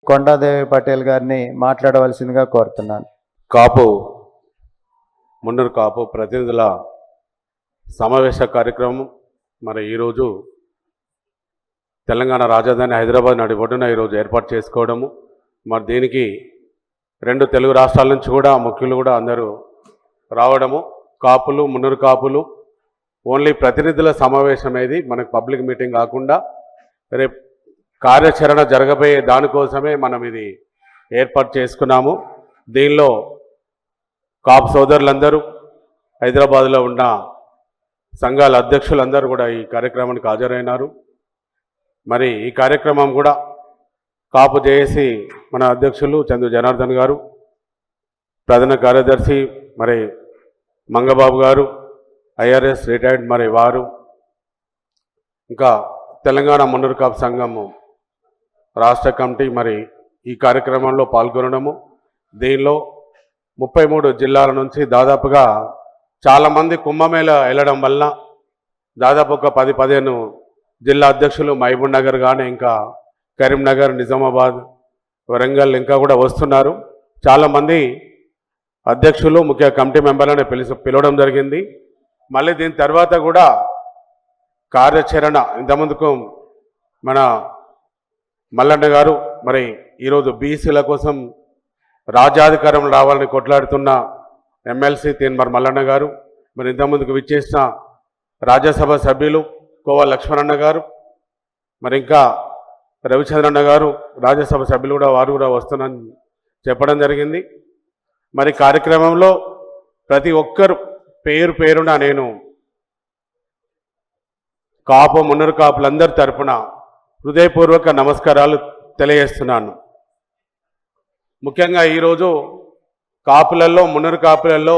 కొండాదేవి పటేల్ గారిని మాట్లాడవలసిందిగా కోరుతున్నాను. కాపు మున్నూరు కాపు ప్రతినిధుల సమావేశ కార్యక్రమం మరి ఈరోజు తెలంగాణ రాజధాని హైదరాబాద్ నడిబొడ్డున ఈరోజు ఏర్పాటు చేసుకోవడము, మరి దీనికి 2 తెలుగు రాష్ట్రాల నుంచి కూడా ముఖ్యులు కూడా అందరూ రావడము, కాపులు మున్నూరు కాపులు ఓన్లీ ప్రతినిధుల సమావేశం ఏది మనకు పబ్లిక్ మీటింగ్ కాకుండా రేపు కార్యాచరణ జరగబోయే దానికోసమే మనం ఇది ఏర్పాటు చేసుకున్నాము. దీనిలో కాపు సోదరులందరూ హైదరాబాద్లో ఉన్న సంఘాల అధ్యక్షులందరూ కూడా ఈ కార్యక్రమానికి హాజరైనారు. మరి ఈ కార్యక్రమం కూడా కాపు జేఏసీ మన అధ్యక్షులు చందు జనార్దన్ గారు, ప్రధాన కార్యదర్శి మరి మంగబాబు గారు, ఐఆర్ఎస్ రిటైర్డ్ మరి వారు, ఇంకా తెలంగాణ మున్నూరు కాపు సంఘము రాష్ట్ర కమిటీ మరి ఈ కార్యక్రమంలో పాల్గొనడము. దీనిలో 33 జిల్లాల నుంచి దాదాపుగా చాలామంది కుంభమేళ వెళ్ళడం వలన దాదాపు ఒక 10-15 జిల్లా అధ్యక్షులు మహబూబ్ నగర్ కానీ ఇంకా కరీంనగర్, నిజామాబాద్, వరంగల్ ఇంకా కూడా వస్తున్నారు. చాలామంది అధ్యక్షులు ముఖ్య కమిటీ మెంబర్లను పిలవడం జరిగింది. మళ్ళీ దీని తర్వాత కూడా కార్యాచరణ ఇంతకుముందుకు మన మల్లన్న గారు మరి ఈరోజు బీసీల కోసం రాజ్యాధికారం రావాలని కొట్లాడుతున్న ఎమ్మెల్సీ తీన్మార్ మల్లన్న గారు, మరి ఇంతకుముందుకు విచ్చేసిన రాజ్యసభ సభ్యులు కోవా లక్ష్మణన్న గారు, మరి ఇంకా రవిచంద్రన్న గారు రాజ్యసభ సభ్యులు కూడా వారు కూడా వస్తున్నారని చెప్పడం జరిగింది. మరి కార్యక్రమంలో ప్రతి ఒక్కరు పేరు పేరున నేను కాపు మున్నూరు కాపులందరి తరపున హృదయపూర్వక నమస్కారాలు తెలియజేస్తున్నాను. ముఖ్యంగా ఈరోజు కాపులలో మున్నూరు కాపులలో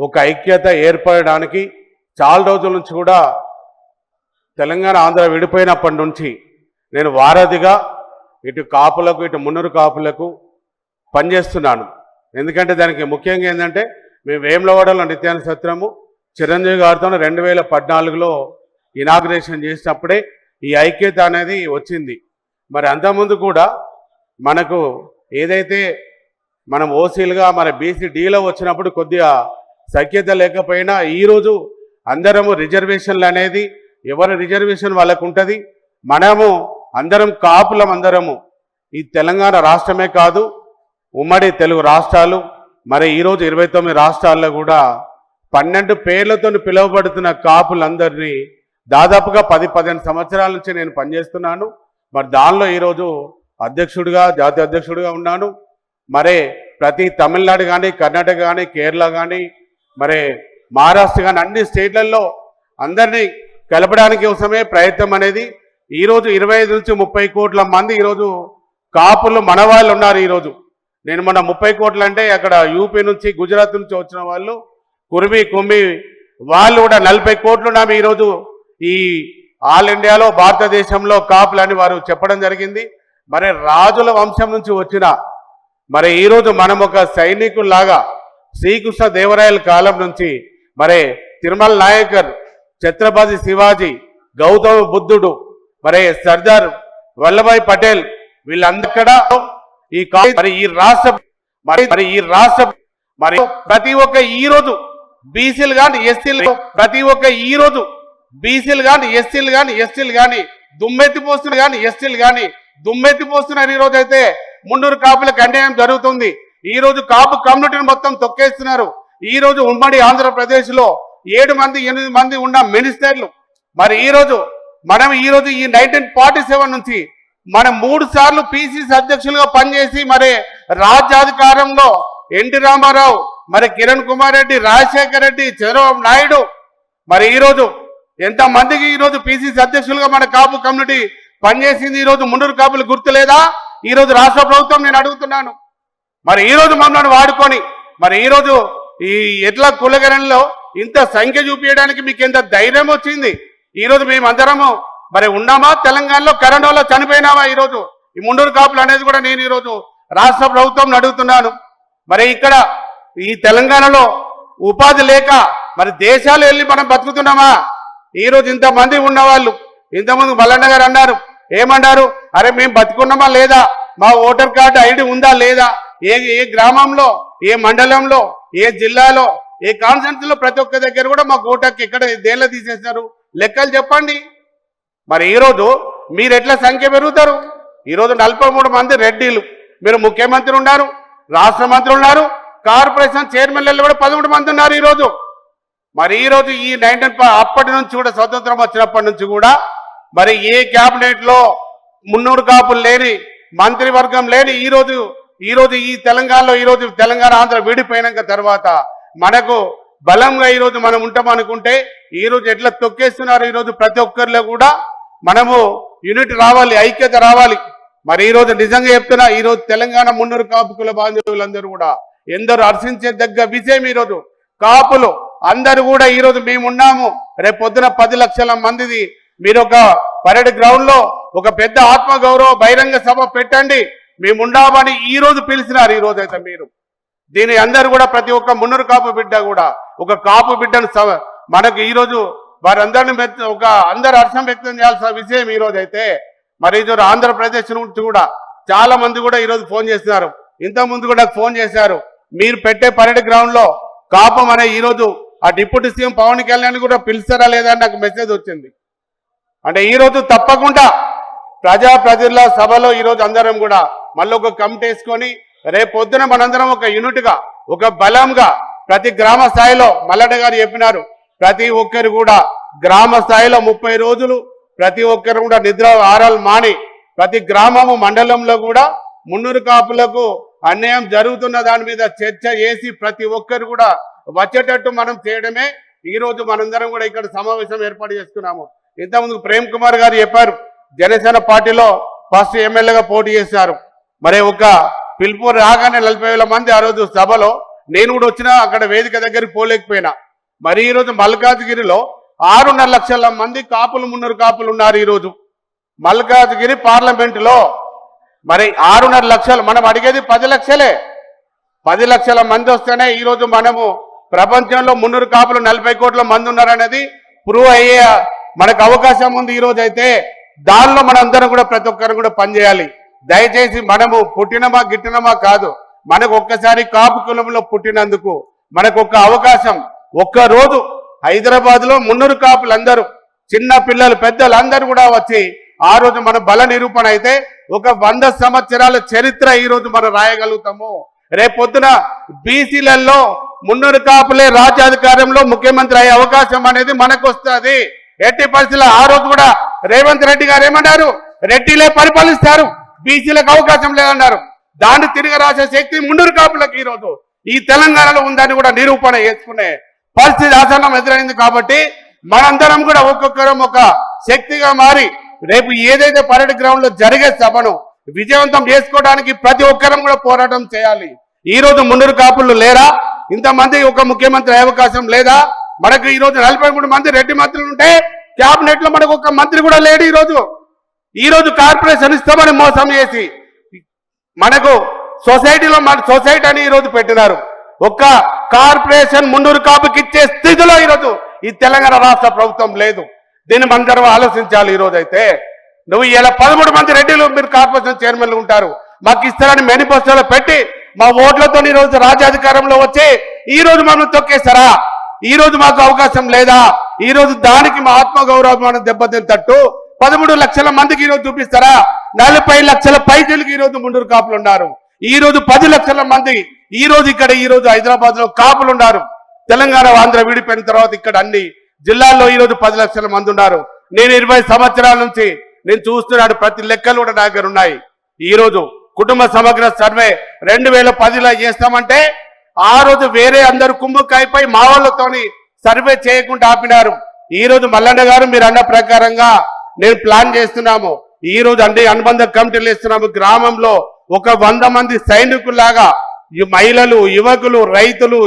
ఒక ఐక్యత ఏర్పడడానికి చాలా రోజుల నుంచి కూడా తెలంగాణ ఆంధ్ర విడిపోయినప్పటి నుంచి నేను వారధిగా ఇటు కాపులకు ఇటు మున్నూరు కాపులకు పనిచేస్తున్నాను. ఎందుకంటే దానికి ముఖ్యంగా ఏంటంటే మేము వేములవాడలో నిత్యాన సత్రము చిరంజీవి గారితో 2014లో ఇనాగ్రేషన్ చేసినప్పుడే ఈ ఐక్యత అనేది వచ్చింది. మరి అంతకుముందు కూడా మనకు ఏదైతే మనం ఓసీలుగా మన బీసీడీలో వచ్చినప్పుడు కొద్దిగా సఖ్యత లేకపోయినా ఈరోజు అందరము రిజర్వేషన్లు అనేది ఎవరి రిజర్వేషన్ వాళ్ళకు ఉంటుంది. మనము అందరం కాపులం అందరము ఈ తెలంగాణ రాష్ట్రమే కాదు ఉమ్మడి తెలుగు రాష్ట్రాలు మరి ఈరోజు 29 రాష్ట్రాల్లో కూడా 12 పేర్లతో పిలువబడుతున్న కాపులందరినీ దాదాపుగా 10-15 సంవత్సరాల నుంచి నేను పనిచేస్తున్నాను. మరి దానిలో ఈరోజు అధ్యక్షుడిగా జాతీయ అధ్యక్షుడిగా ఉన్నాను. మరి ప్రతి తమిళనాడు కానీ కర్ణాటక కానీ కేరళ కానీ మరి మహారాష్ట్ర కానీ అన్ని స్టేట్లలో అందరినీ కలపడానికి కోసమే ప్రయత్నం అనేది ఈరోజు 25 నుంచి 30 కోట్ల మంది ఈరోజు కాపులు మన వాళ్ళు ఉన్నారు. ఈరోజు నేను మొన్న 30 కోట్లు అంటే అక్కడ యూపీ నుంచి గుజరాత్ నుంచి వచ్చిన వాళ్ళు కుర్మి కుమ్మి వాళ్ళు కూడా 40 కోట్లు ఉన్నాము ఈరోజు ఈ ఆల్ ఇండియాలో భారతదేశంలో కాపులని వారు చెప్పడం జరిగింది. మరి రాజుల వంశం నుంచి వచ్చిన మరి ఈరోజు మనం ఒక సైనికుల్లాగా శ్రీకృష్ణ దేవరాయల కాలం నుంచి మరి తిరుమల నాయకర్, ఛత్రపతి శివాజీ, గౌతమ బుద్ధుడు, మరి సర్దార్ వల్లభాయ్ పటేల్ వీళ్ళందరూ ఈ రాష్ట్ర మరి ప్రతి ఒక్క ఈరోజు బీసీలు కానీ ఎస్సీలు ప్రతి ఒక్క ఈరోజు బీసీలు కానీ ఎస్సీలు కానీ దుమ్మెత్తిపోస్తున్నారు కానీ ఎస్టీలు కానీ దుమ్మెత్తిపోస్తున్నారు. ఈరోజు అయితే మున్నూరు కాపులకు అన్యాయం జరుగుతుంది. ఈరోజు కాపు కమ్యూనిటీని మొత్తం తొక్కేస్తున్నారు. ఈరోజు ఉమ్మడి ఆంధ్రప్రదేశ్లో 7-8 మంది ఉన్న మినిస్టర్లు మరి ఈరోజు మనం ఈరోజు ఈ 1947 నుంచి మనం 3 సార్లు పిసిసి అధ్యక్షులుగా పనిచేసి మరి రాజ్యాధికారంలో ఎన్టీ రామారావు, మరి కిరణ్ కుమార్ రెడ్డి, రాజశేఖర్ రెడ్డి, చంద్రబాబు నాయుడు మరి ఈరోజు ఎంతమందికి ఈరోజు పిసిసి అధ్యక్షులుగా మన కాపు కమ్యూనిటీ పనిచేసింది. ఈరోజు మున్నూరు కాపులు గుర్తులేదా? ఈరోజు రాష్ట్ర ప్రభుత్వం నేను అడుగుతున్నాను. మరి ఈరోజు మమ్మల్ని వాడుకొని మరి ఈరోజు ఈ ఎట్లా కులగరణలో ఇంత సంఖ్య చూపించడానికి మీకు ఎంత ధైర్యం వచ్చింది? ఈరోజు మేమందరము మరి ఉన్నామా? తెలంగాణలో కరోనాలో చనిపోయినామా? ఈరోజు ఈ మున్నూరు కాపులు అనేది కూడా నేను ఈరోజు రాష్ట్ర ప్రభుత్వం అడుగుతున్నాను. మరి ఇక్కడ ఈ తెలంగాణలో ఉపాధి లేక మరి దేశాలు వెళ్ళి మనం బతుకుతున్నామా? ఈరోజు ఇంతమంది ఉన్నవాళ్ళు ఇంతమంది మల్లన్న గారు అన్నారు, ఏమన్నారు? అరే మేము బతుకున్నామా లేదా? మా ఓటర్ కార్డు ఐడి ఉందా లేదా, ఏ ఏ గ్రామంలో, ఏ మండలంలో, ఏ జిల్లాలో, ఏ కాన్స్టిట్యూన్సీ లో ప్రతి ఒక్క దగ్గర కూడా మాకు ఓటర్కి ఎక్కడ దేనిలో తీసేశారు లెక్కలు చెప్పండి. మరి ఈరోజు మీరు ఎట్లా సంఖ్య పెరుగుతారు? ఈరోజు 43 మంది రెడ్డిలు, మీరు ముఖ్యమంత్రి ఉన్నారు, రాష్ట్ర మంత్రి ఉన్నారు, కార్పొరేషన్ చైర్మన్లు కూడా 13 మంది ఉన్నారు ఈరోజు. మరి ఈరోజు ఈ 19 అప్పటి నుంచి కూడా స్వతంత్రం వచ్చినప్పటి నుంచి కూడా మరి ఏ క్యాబినెట్ లో 300 కాపులు లేని, మంత్రివర్గం లేని ఈరోజు ఈ తెలంగాణలో ఈరోజు తెలంగాణ ఆంధ్ర విడిపోయినాక తర్వాత మనకు బలంగా ఈరోజు మనం ఉంటాం అనుకుంటే ఈరోజు ఎట్లా తొక్కేస్తున్నారు. ఈరోజు ప్రతి ఒక్కరిలో కూడా మనము యూనిట్ రావాలి, ఐక్యత రావాలి. మరి ఈరోజు నిజంగా చెప్తున్నా, ఈరోజు తెలంగాణ 300 కాపు కుల బాంధవులందరూ కూడా ఎందరూ హర్షించదగ్గ విషయం. ఈరోజు కాపులు అందరూ కూడా ఈరోజు మేమున్నాము, రేపు పొద్దున 10 లక్షల మందిది మీరు ఒక పరేడ్ గ్రౌండ్ లో ఒక పెద్ద ఆత్మగౌరవ బహిరంగ సభ పెట్టండి, మేముండామని ఈ రోజు పిలిచినారు. ఈ రోజు అయితే మీరు దీని అందరూ కూడా ప్రతి ఒక్క 300 కాపు బిడ్డ కూడా ఒక కాపు బిడ్డను మనకు ఈరోజు వారందరిని ఒక అందరు హర్షం వ్యక్తం చేయాల్సిన విషయం. ఈ రోజు అయితే మరి ఈరోజు ఆంధ్రప్రదేశ్ నుంచి కూడా చాలా మంది కూడా ఈరోజు ఫోన్ చేస్తున్నారు, ఇంతకుముందు కూడా ఫోన్ చేశారు, మీరు పెట్టే పరేడ్ గ్రౌండ్ లో కాపం అనే ఈరోజు ఆ డిప్యూటీ సీఎం పవన్ కళ్యాణ్ కూడా పిలుస్తారా లేదా అని నాకు మెసేజ్ వచ్చింది. అంటే ఈరోజు తప్పకుండా ప్రజాప్రతినిధుల సభలో ఈరోజు అందరం కూడా మళ్ళీ ఒక కమిటీ వేసుకొని రేపు పొద్దున మనందరం ఒక యూనిట్గా ఒక బలంగా ప్రతి గ్రామ స్థాయిలో మల్లన్న గారు చెప్పినారు, ప్రతి ఒక్కరు కూడా గ్రామ స్థాయిలో 30 రోజులు ప్రతి ఒక్కరు కూడా నిద్ర ఆరాలు మాని ప్రతి గ్రామము మండలంలో కూడా 300 కాపులకు అన్యాయం జరుగుతున్న దాని మీద చర్చ చేసి ప్రతి ఒక్కరు కూడా వచ్చేటట్టు మనం చేయడమే ఈరోజు మనందరం కూడా ఇక్కడ సమావేశం ఏర్పాటు చేసుకున్నాము. ఇంతకుముందు ప్రేమ్ కుమార్ గారు చెప్పారు, జనసేన పార్టీలో ఫస్ట్ ఎమ్మెల్యేగా పోటీ చేశారు. మరి ఒక పిలుపు రాగానే 40,000 మంది ఆ రోజు సభలో నేను కూడా వచ్చినా అక్కడ వేదిక దగ్గరికి పోలేకపోయినా. మరి ఈరోజు మల్కాజ్గిరిలో 6.5 లక్షల మంది కాపులు 300 కాపులు ఉన్నారు. ఈరోజు మల్కాజ్గిరి పార్లమెంటులో మరి 6.5 లక్షలు, మనం అడిగేది 10 లక్షలే. 10 లక్షల మంది వస్తేనే ఈరోజు మనము ప్రపంచంలో 300 కాపులు 40 కోట్ల మంది ఉన్నారనేది ప్రూవ్ అయ్యే మనకు అవకాశం ఉంది. ఈరోజు అయితే దానిలో మనందరం కూడా ప్రతి ఒక్కరు కూడా పనిచేయాలి. దయచేసి మనము పుట్టినమా గిట్టినమా కాదు, మనకు ఒక్కసారి కాపు కులంలో పుట్టినందుకు మనకు ఒక అవకాశం. ఒక్క రోజు హైదరాబాద్ లో 300 కాపులు అందరూ చిన్న పిల్లలు పెద్దలు అందరూ కూడా వచ్చి ఆ రోజు మన బల నిరూపణ అయితే ఒక 100 సంవత్సరాల చరిత్ర ఈ రోజు మనం రాయగలుగుతాము. రేపొద్దున బీసీలలో 300 కాపులే రాజ్యాధికారంలో ముఖ్యమంత్రి అయ్యే అవకాశం అనేది మనకు వస్తుంది. ఎట్టి పరిస్థితుల్లో ఆ రోజు కూడా రేవంత్ రెడ్డి గారు ఏమన్నారు, రెడ్డిలే పరిపాలిస్తారు, బీసీలకు అవకాశం లేదన్నారు. దాన్ని తిరిగి రాసే శక్తి 300 కాపులకు ఈ రోజు ఈ తెలంగాణలో ఉందని కూడా నిరూపణ చేసుకునే పరిస్థితి ఆసనం ఎదురైంది. కాబట్టి మనందరం కూడా ఒక్కొక్కరం ఒక శక్తిగా మారి రేపు ఏదైతే పరేడ్ గ్రౌండ్ లో జరిగే సభను విజయవంతం చేసుకోవడానికి ప్రతి ఒక్కరం కూడా పోరాటం చేయాలి. ఈ రోజు 300 కాపులు లేరా? ఇంతమంది ఒక ముఖ్యమంత్రి అయ్యే అవకాశం లేదా? మనకు ఈ రోజు 43 మంది రెడ్డి మంత్రులు ఉంటే క్యాబినెట్ లో మనకు ఒక మంత్రి కూడా లేడు. ఈ రోజు కార్పొరేషన్ ఇస్తామని మోసం చేసి మనకు సొసైటీలో మన సొసైటీ అని ఈరోజు పెట్టినారు. ఒక్క కార్పొరేషన్ 300 కాపుకి ఇచ్చే స్థితిలో ఈరోజు ఈ తెలంగాణ రాష్ట్ర ప్రభుత్వం లేదు. దీన్ని మనందరం ఆలోచించాలి. ఈరోజు అయితే నువ్వు ఇలా 13 మంది రెడ్డిలు మీరు కార్పొరేషన్ చైర్మన్లు ఉంటారు, మాకు ఇస్తారని మేనిఫెస్టోలో పెట్టి మా ఓట్లతో ఈ రోజు రాజ్యాధికారంలో వచ్చి ఈ రోజు మనం తొక్కేస్తారా? ఈ రోజు మాకు అవకాశం లేదా? ఈ రోజు దానికి మా ఆత్మగౌరవం దెబ్బతింటట్టు 13 లక్షల మందికి ఈరోజు చూపిస్తారా? 40 లక్షల పైసలకి ఈరోజు 300 కాపులు ఉన్నారు. ఈ రోజు 10 లక్షల మంది ఈ రోజు ఇక్కడ ఈ రోజు హైదరాబాద్ లో కాపులు ఉన్నారు. తెలంగాణ ఆంధ్ర విడిపోయిన తర్వాత ఇక్కడ అన్ని జిల్లాల్లో ఈ రోజు 10 లక్షల మంది ఉన్నారు. నేను 20 సంవత్సరాల నుంచి నేను చూస్తున్నాడు, ప్రతి లెక్కలు కూడా నా దగ్గర ఉన్నాయి. ఈ రోజు కుటుంబ సమగ్ర సర్వే 2010లో చేస్తామంటే ఆ రోజు వేరే అందరు కుమ్ముకాయపై మా వాళ్ళతోని సర్వే చేయకుండా ఆపినారు. ఈ రోజు మల్లన్న గారు మీరు అన్న ప్రకారంగా నేను ప్లాన్ చేస్తున్నాము. ఈ రోజు అన్ని అనుబంధ కమిటీలు ఇస్తున్నాము. గ్రామంలో ఒక 100 మంది సైనికుల్లాగా ఈ మహిళలు, యువకులు, రైతులు,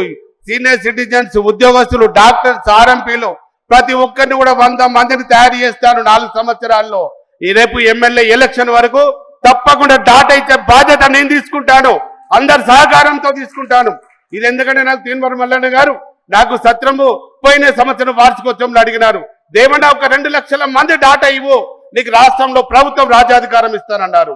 సీనియర్ సిటిజన్స్, ఉద్యోగస్తులు, డాక్టర్స్, ఆర్ఎంపీలు ప్రతి ఒక్కరిని కూడా 100 మందిని తయారు చేస్తాను 4 సంవత్సరాల్లో. ఈ రేపు ఎమ్మెల్యే ఎలక్షన్ వరకు తప్పకుండా డాటా ఇచ్చే బాధ్యత నేను తీసుకుంటాను, అందరి సహకారంతో తీసుకుంటాను. ఇది ఎందుకంటే నాకు తీన్మర్ మల్లన్న గారు నాకు సత్రము పోయిన సంవత్సరం వార్షికోత్సవంలో అడిగినారు, దేవన్నా ఒక 2 లక్షల మంది డాటా ఇవ్వు, నీకు రాష్ట్రంలో ప్రభుత్వం రాజ్యాధికారం ఇస్తానన్నారు.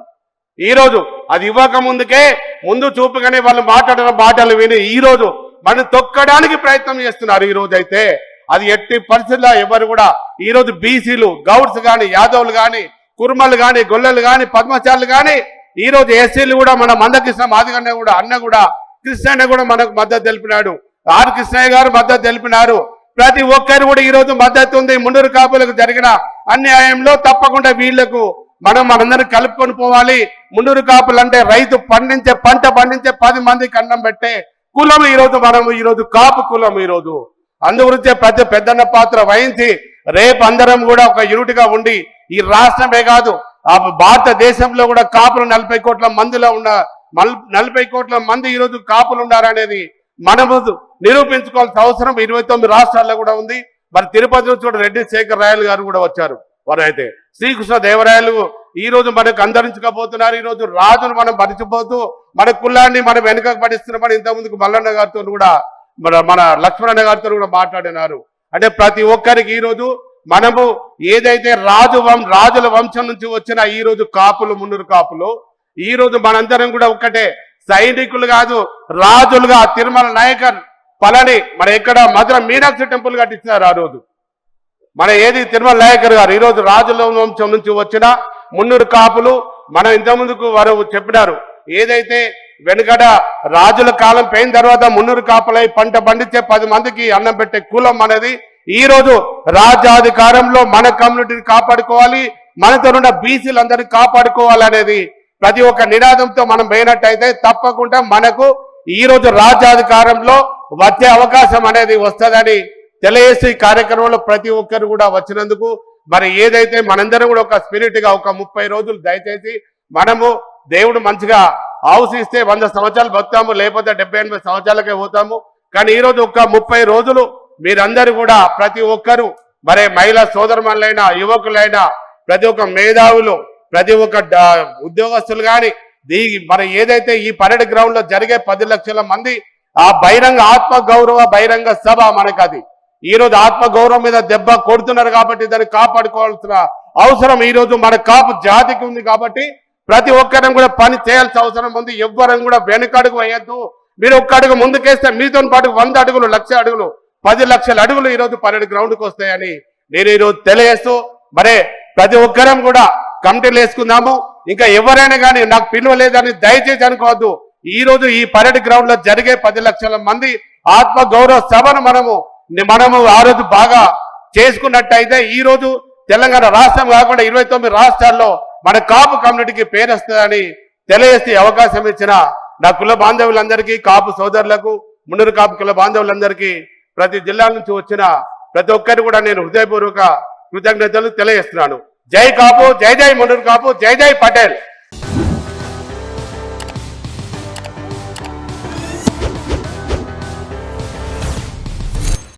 ఈ రోజు అది ఇవ్వక ముందు చూపుగానే వాళ్ళు మాట్లాడిన మాటలు విని ఈ రోజు మనం తొక్కడానికి ప్రయత్నం చేస్తున్నారు. ఈ రోజు అయితే అది ఎట్టి పరిస్థితుల్లో ఎవరు కూడా ఈ రోజు బీసీలు, గౌడ్స్ గాని, యాదవులు గాని, కుర్మలు గాని, గొల్లలు గాని, పద్మచారులు గాని, ఈ రోజు ఎస్సీలు కూడా మన మందకృష్ణ మాదిగన్న కూడా అన్న కూడా కృష్ణయ్య కూడా మనకు మద్దతు తెలిపినాడు. ఆర్ కృష్ణయ్య గారు మద్దతు తెలిపినారు. ప్రతి ఒక్కరు కూడా ఈ రోజు మద్దతు ఉంది. మున్నూరు కాపులకు జరిగిన అన్యాయంలో తప్పకుండా వీళ్లకు మనందరం కలుపుకొని పోవాలి. మున్నూరు కాపులు అంటే రైతు పంట పండించే 10 మందికి అన్నం పెట్టే కులం. ఈ రోజు కాపు కులం. ఈ రోజు అందుగురించే ప్రతి పెద్దన్న పాత్ర వహించి రేపు అందరం కూడా ఒక యూనిట్గా ఉండి ఈ రాష్ట్రమే కాదు భారతదేశంలో కూడా కాపులు 40 కోట్ల మందిలో ఉన్న 40 కోట్ల మంది ఈ రోజు కాపులు ఉన్నారనేది మనము నిరూపించుకోవాల్సిన అవసరం 29 రాష్ట్రాల్లో కూడా ఉంది. మరి తిరుపతి నుంచి కూడా రెడ్డి శేఖర్ రాయలు గారు కూడా వచ్చారు. వారైతే శ్రీకృష్ణ దేవరాయలు ఈ రోజు మనకు అంతరించకపోతున్నారు. ఈ రోజు రాజును మనం మరిచిపోతూ మన కులాన్ని మనం వెనుకకు పడిస్తున్నామని ఇంతకుముందుకు మల్లన్న గారితో కూడా మన లక్ష్మణ గారితో కూడా మాట్లాడినారు. అంటే ప్రతి ఒక్కరికి ఈ రోజు మనము ఏదైతే రాజుల వంశం నుంచి వచ్చిన ఈ రోజు కాపులు, మున్నూరు కాపులు ఈ రోజు మనందరం కూడా ఒక్కటే సైనికులు కాదు, రాజులుగా తిరుమల నాయకర్ పళని మన ఎక్కడ మధుర మీనాక్షి టెంపుల్ కట్టించారు. ఆ రోజు మన ఏది తిరుమల నాయకర్ గారు ఈ రోజు రాజుల వంశం నుంచి వచ్చిన మున్నూరు కాపులు. మనం ఇంతకుముందుకు వారు చెప్పినారు ఏదైతే వెనుకట రాజుల కాలం పోయిన తర్వాత మున్నూరు కాపులై పంట పండించే 10 మందికి అన్నం పెట్టే కులం అనేది ఈ రోజు రాజ్యాధికారంలో మన కమ్యూనిటీని కాపాడుకోవాలి, మనతో ఉన్న బీసీలందరినీ కాపాడుకోవాలనేది ప్రతి ఒక్క నినాదంతో మనం పోయినట్టయితే తప్పకుండా మనకు ఈ రోజు రాజ్యాధికారంలో వచ్చే అవకాశం అనేది వస్తుందని తెలియజేసి కార్యక్రమంలో ప్రతి ఒక్కరు కూడా వచ్చినందుకు మరి ఏదైతే మనందరం కూడా ఒక స్పిరిట్ గా ఒక 30 రోజులు దయచేసి మనము దేవుడు మంచిగా ఆవసిస్తే 100 సంవత్సరాలు బతుకుతాము, లేకపోతే 70-80 సంవత్సరాలకే పోతాము. కానీ ఈ రోజు ఒక 30 రోజులు మీరందరూ కూడా ప్రతి ఒక్కరు మరి మహిళా సోదరులైనా, యువకులైనా, ప్రతి ఒక్క మేధావులు, ప్రతి ఒక్క ఉద్యోగస్తులు కానీ మరి ఏదైతే ఈ పరేడ్ గ్రౌండ్ లో జరిగే 10 లక్షల మంది ఆ బహిరంగ ఆత్మగౌరవ బహిరంగ సభ మనకు అది ఈ రోజు ఆత్మగౌరవం మీద దెబ్బ కొడుతున్నారు కాబట్టి దాన్ని కాపాడుకోవాల్సిన అవసరం ఈ రోజు మన కాపు జాతికి ఉంది. కాబట్టి ప్రతి ఒక్కరం కూడా పని చేయాల్సిన అవసరం ఉంది. ఎవ్వరం కూడా వెనుకడుగు వేయద్దు. మీరు ఒక్క అడుగు ముందుకేస్తే మీతో పాటు 100 అడుగులు, 1,00,000 అడుగులు, 10 లక్షల అడుగులు ఈ రోజు పరేడ్ గ్రౌండ్కి వస్తాయని నేను ఈరోజు తెలియజేస్తూ మరి ప్రతి ఒక్కరం కూడా కమిటీలు వేసుకుందాము. ఇంకా ఎవరైనా కానీ నాకు పిలువలేదని దయచేసి అనుకోవద్దు. ఈ రోజు ఈ పరేడ్ గ్రౌండ్ లో జరిగే 10 లక్షల మంది ఆత్మ గౌరవ సభను మనము ఆ రోజు బాగా చేసుకున్నట్టయితే ఈ రోజు తెలంగాణ రాష్ట్రం కాకుండా 29 రాష్ట్రాల్లో మన కాపు కమ్యూనిటీకి పేరు వస్తుందని తెలియజేసే అవకాశం ఇచ్చిన నా కుల బాంధవులందరికీ, కాపు సోదరులకు, మున్నూరు కాపు కుల బాంధవులందరికీ, ప్రతి జిల్లా నుంచి వచ్చిన ప్రతి ఒక్కరు కూడా నేను హృదయపూర్వక కృతజ్ఞతలు తెలియజేస్తున్నాను. జై కాపు, జై జై మున్నూరు కాపు, జై జై పటేల్.